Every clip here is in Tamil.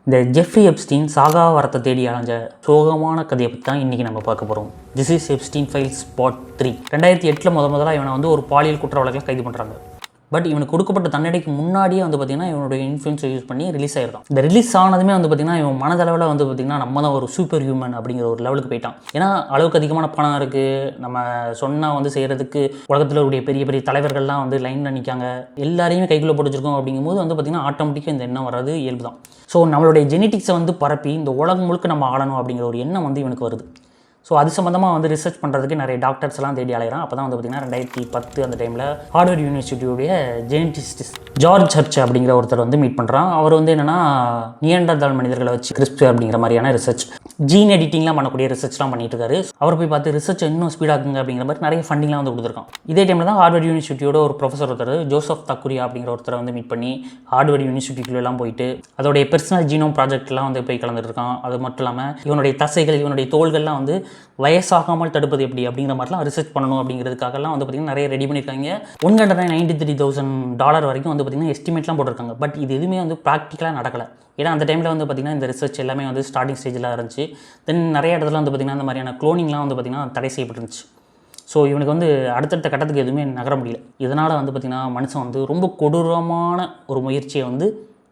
இந்த ஜெஃப்ரி எப்ஸ்டீன் சாகா வரத்தை தேடி அலைஞ்ச சோகமான கதையை பற்றி தான் இன்றைக்கி நம்ம பார்க்க போகிறோம். This is Epstein files part 3. 2008 முதலாக இவனை வந்து ஒரு பாலியல் குற்ற வழக்கில் கைது பண்ணுறாங்க. பட் இவனுக்கு கொடுக்கப்பட்ட தண்டனைக்கு முன்னாடியே வந்து பார்த்திங்கன்னா இவனுடைய இன்ஃப்ளூயன்ஸை யூஸ் பண்ணி ரிலீஸ் ஆகிருக்கான். இந்த ரிலீஸ் ஆனதுமே வந்து பார்த்திங்கன்னா இவன் மனதளவில் வந்து பார்த்திங்கன்னா நம்ம தான் ஒரு சூப்பர் ஹியூமன் அப்படிங்கிற ஒரு லெவலுக்கு போயிட்டான். ஏன்னா அளவுக்கு அதிகமான பணம் இருக்குது, நம்ம சொன்னால் வந்து செய்கிறதுக்கு உலகத்தில் உடைய பெரிய பெரிய தலைவர்கள்லாம் வந்து லைனில் நிற்காங்க, எல்லாரையுமே கைக்குள்ளே போட்டு வச்சிருக்கோம். அப்படிங்கும்போது வந்து பார்த்திங்கன்னா ஆட்டோமேட்டிக்காக இந்த எண்ணம் வர்றது இயல்பு தான். ஸோ நம்மளுடைய ஜெனட்டிக்ஸை வந்து பரப்பி இந்த உலகம் முழுக்க நம்ம ஆளணும் அப்படிங்கிற ஒரு எண்ணம் வந்து இவனுக்கு வருது. ஸோ அது சம்மந்தமாக வந்து ரிசர்ச் பண்ணுறதுக்கு நிறைய டாக்டர்ஸ்லாம் தேடி அலைகிறான். அப்போ தான் வந்து பார்த்திங்கன்னா 2010 அந்த டைமில் ஹார்வர்ட் யூனிவர்சிட்டியுடைய ஜெனடிஸ்ட் ஜார்ஜ் ஹர்ச் அப்படிங்கிற ஒருத்தர் வந்து மீட் பண்ணுறான். அவர் வந்து என்னென்னா நியண்டர்தால் மனிதர்களை வச்சு கிறிஸ்பர் அப்படிங்கிற மாதிரியான ரிசர்ச், ஜீன் எடிட்டிங்லாம் பண்ணக்கூடிய ரிசர்ச்லாம் பண்ணிட்டு இருக்காரு. அவர் போய் பார்த்து ரிசர்ச் இன்னும் ஸ்பீடாகுங்க அப்படிங்கிற மாதிரி நிறைய ஃபண்டிங்லாம் வந்து கொடுத்துருக்கான். இதே டைமில் தான் ஹார்வர்ட் யூனிவர்சிட்டியோட ஒரு ப்ரொஃபஸர் ஒருத்தர் ஜோசப் தக்குரியா அப்படிங்கிற ஒருத்தரை வந்து மீட் பண்ணி ஹார்வர்ட் யூனிவர்சிட்டிக்குள்ளெல்லாம் போயிட்டு அதோடைய பெர்சனல் ஜீனோம் ப்ராஜெக்ட்லாம் வந்து போய் கலந்துட்டு இருக்கான். அது மட்டும் இல்லாமல் இவனுடைய தசைகள், இவனுடைய தோள்கள்லாம் வந்து வயசாகாமல் தடுப்பது எப்படி அப்படிங்கிற மாதிரிலாம் ரிசர்ச் பண்ணணும் அப்படிங்கிறதுக்காகலாம் வந்து பார்த்திங்கன்னா நிறைய ரெடி பண்ணியிருக்காங்க. $193,000 வரைக்கும் வந்து பார்த்திங்கன்னா எஸ்டிமேட்லாம் போட்டிருக்காங்க. பட் இது எதுவுமே வந்து ப்ராக்டிக்கலாக நடக்கலை. ஏன்னா அந்த டைமில் வந்து பார்த்திங்கன்னா இந்த ரிசர்ச் எல்லாமே வந்து ஸ்டார்டிங் ஸ்டேஜில் இருந்துச்சு. தென் நிறைய இடத்துல வந்து பார்த்திங்கன்னா இந்த மாதிரியான க்ளோனிங்லாம் வந்து பார்த்திங்கன்னா தடை செய்யப்பட்டுருந்துச்சு. ஸோ இவனுக்கு வந்து அடுத்தடுத்த கட்டத்துக்கு எதுவுமே நகர முடியல. இதனால் வந்து பார்த்திங்கன்னா மனுஷன் வந்து ரொம்ப கொடூரமான ஒரு முயற்சியை வந்து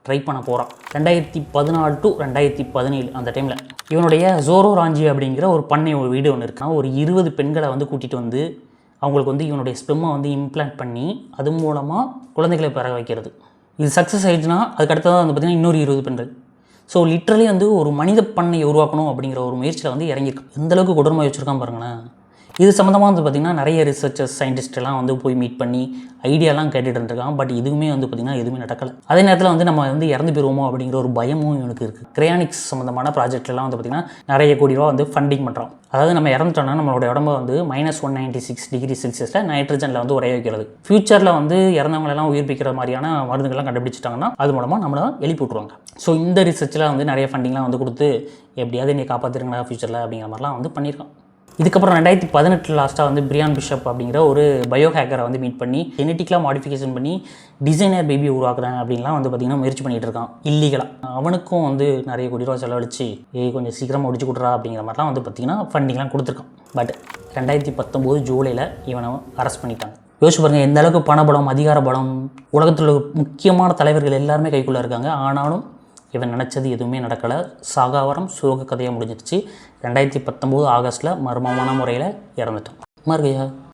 ட்ரை பண்ண போகிறான். 2014 to 2017 அந்த டைமில் இவனுடைய ஜோரோ ராஞ்சி அப்படிங்கிற ஒரு பண்ணை ஒரு வீடு ஒன்று இருக்கான். ஒரு 20 பெண்களை வந்து கூட்டிகிட்டு வந்து அவங்களுக்கு வந்து இவனுடைய ஸ்பெம்மை வந்து இம்ப்ளான்ட் பண்ணி அது மூலமாக குழந்தைகளை பெற வைக்கிறது. இது சக்ஸஸ் ஆகிடுச்சுன்னா அதுக்கடுத்ததான் வந்து பார்த்திங்கன்னா இன்னொரு 20 பெண்கள். ஸோ லிட்ரலி வந்து ஒரு மனித பண்ணையை உருவாக்கணும் அப்படிங்கிற ஒரு முயற்சியில் வந்து இறங்கியிருக்கான். எந்தளவுக்கு கொடுமை வச்சுருக்கான் பாருங்களேன். இது சம்மந்தமாக வந்து பார்த்திங்கன்னா நிறைய ரிசர்ச்சர்ஸ், சயின்டிஸ்டெல்லாம் வந்து போய் மீட் பண்ணி ஐடியாலாம் கேட்டுட்டு இருந்திருக்கான். பட் இதுவுமே வந்து பார்த்திங்கன்னா எதுவுமே நடக்கலை. அதே நேரத்தில் வந்து நம்ம வந்து இறந்து போயிடுவோமோ அப்படிங்கிற ஒரு பயமும் இவனுக்கு இருக்குது. கிரையானிக்ஸ் சம்மந்தமான ப்ராஜெக்ட்லாம் வந்து பார்த்திங்கன்னா நிறைய கோடி ரூபா வந்து ஃபண்டிங் பண்ணுறான். அதாவது நம்ம இறந்துட்டோம்னா நம்மளோட உடம்பு வந்து -196 டிகிரி செல்சியஸில் நைட்ரஜனில் வந்து உரைய வைக்கிறது. ஃபியூச்சரில் வந்து இறந்தவங்களெல்லாம் உயிர்ப்பிக்கிற மாதிரியான மருந்துகள்லாம் கண்டுபிடிச்சிட்டாங்கன்னா அது மூலமாக நம்மளை எழுப்பி விட்ருவாங்க. ஸோ இந்த ரிசர்ச்சில் வந்து நிறைய ஃபண்டிங்லாம் வந்து கொடுத்து எப்படியாவது என்னை காப்பாற்றிருங்களா ஃபியூச்சரில் அப்படிங்கிற மாதிரிலாம் வந்து பண்ணியிருக்கான். இதுக்கப்புறம் 2018 லாஸ்ட்டாக வந்து பிரியான் பிஷப் அப்படிங்கிற ஒரு பயோ ஹேக்கரை வந்து மீட் பண்ணி ஜெனட்டிக்கலாக மாடிஃபிகேஷன் பண்ணி டிசைனர் பேபி உருவாக்குறேன் அப்படின்லாம் வந்து பார்த்திங்கன்னா முயற்சி பண்ணிகிட்டு இருக்கான் இல்லீகலாக. அவனுக்கும் வந்து நிறைய கோடி ரூபா செலவழிச்சு கொஞ்சம் சீக்கிரமாக முடிச்சு கொடுறா அப்படிங்கிற மாதிரிலாம் வந்து பார்த்திங்கன்னா ஃபண்டிங்லாம் கொடுத்துருக்கான். பட் 2019 ஜூலையில் இவனை அரெஸ்ட் பண்ணிட்டாங்க. யோசிச்சு பாருங்கள் எந்த அளவுக்கு பணபலம், அதிகார பலம், உலகத்தில் முக்கியமான தலைவர்கள் எல்லாருமே கைக்குள்ளே இருக்காங்க. ஆனாலும் இவன் நினச்சது எதுவுமே நடக்கலை. சாகாவரம் சோக கதையாக முடிஞ்சிருச்சு. 2019 ஆகஸ்ட்டில் மர்மமான முறையில் இறந்துட்டான். மறுகையா